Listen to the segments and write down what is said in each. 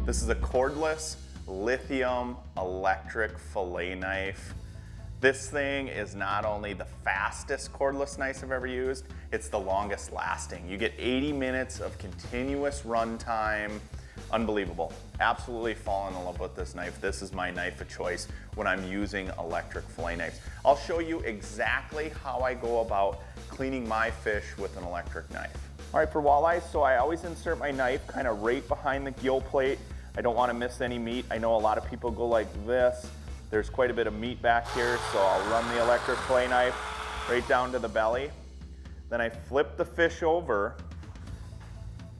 This is a cordless lithium electric fillet knife. This thing is not only the fastest cordless knife I've ever used, it's the longest lasting. You get 80 minutes of continuous run time. Unbelievable. Absolutely fallen in love with this knife. This is my knife of choice when I'm using electric fillet knives. I'll show you exactly how I go about cleaning my fish with an electric knife. All right, for walleyes, so I always insert my knife kind of right behind the gill plate. I don't want to miss any meat. I know a lot of people go like this. There's quite a bit of meat back here, so I'll run the electric fillet knife right down to the belly. Then I flip the fish over,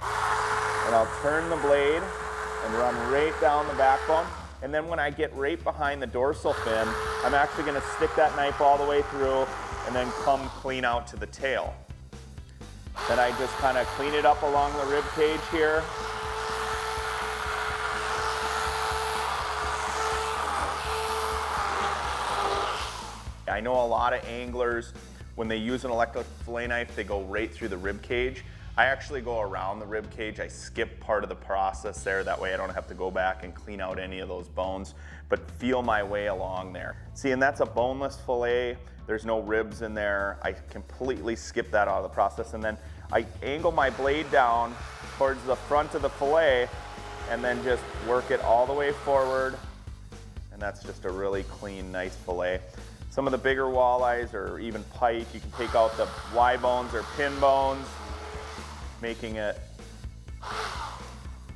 and I'll turn the blade and run right down the backbone. And then when I get right behind the dorsal fin, I'm actually gonna stick that knife all the way through and then come clean out to the tail. Then I just kind of clean it up along the rib cage here. I know a lot of anglers, when they use an electric fillet knife, they go right through the rib cage. I actually go around the rib cage. I skip part of the process there. That way I don't have to go back and clean out any of those bones, but feel my way along there. See, and that's a boneless fillet. There's no ribs in there. I completely skip that out of the process. And then I angle my blade down towards the front of the fillet and then just work it all the way forward. And that's just a really clean, nice fillet. Some of the bigger walleyes or even pike, you can take out the Y bones or pin bones, making it,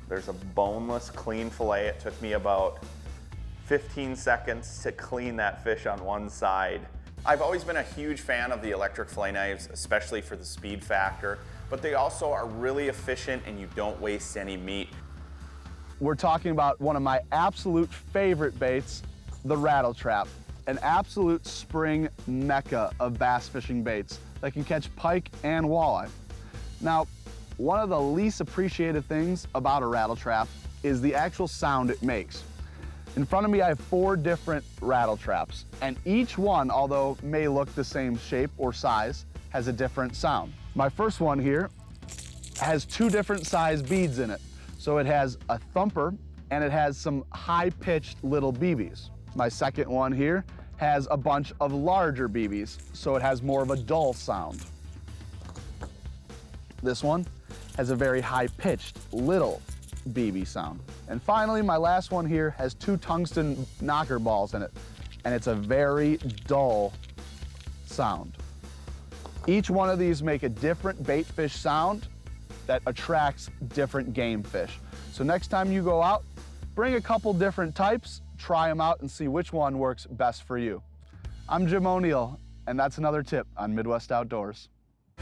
there's a boneless, clean fillet. It took me about 15 seconds to clean that fish on one side. I've always been a huge fan of the electric fillet knives, especially for the speed factor, but they also are really efficient and you don't waste any meat. We're talking about one of my absolute favorite baits, the rattle trap. An absolute spring mecca of bass fishing baits that can catch pike and walleye. Now, one of the least appreciated things about a rattle trap is the actual sound it makes. In front of me, I have 4 different rattle traps, and each one, although may look the same shape or size, has a different sound. My first one here has 2 different size beads in it. So it has a thumper and it has some high-pitched little BBs. My second one here has a bunch of larger BBs, so it has more of a dull sound. This one has a very high-pitched little BB sound. And finally, my last one here has 2 tungsten knocker balls in it, and it's a very dull sound. Each one of these make a different bait fish sound that attracts different game fish. So next time you go out, bring a couple different types, try them out and see which one works best for you. I'm Jim O'Neill, and that's another tip on Midwest Outdoors.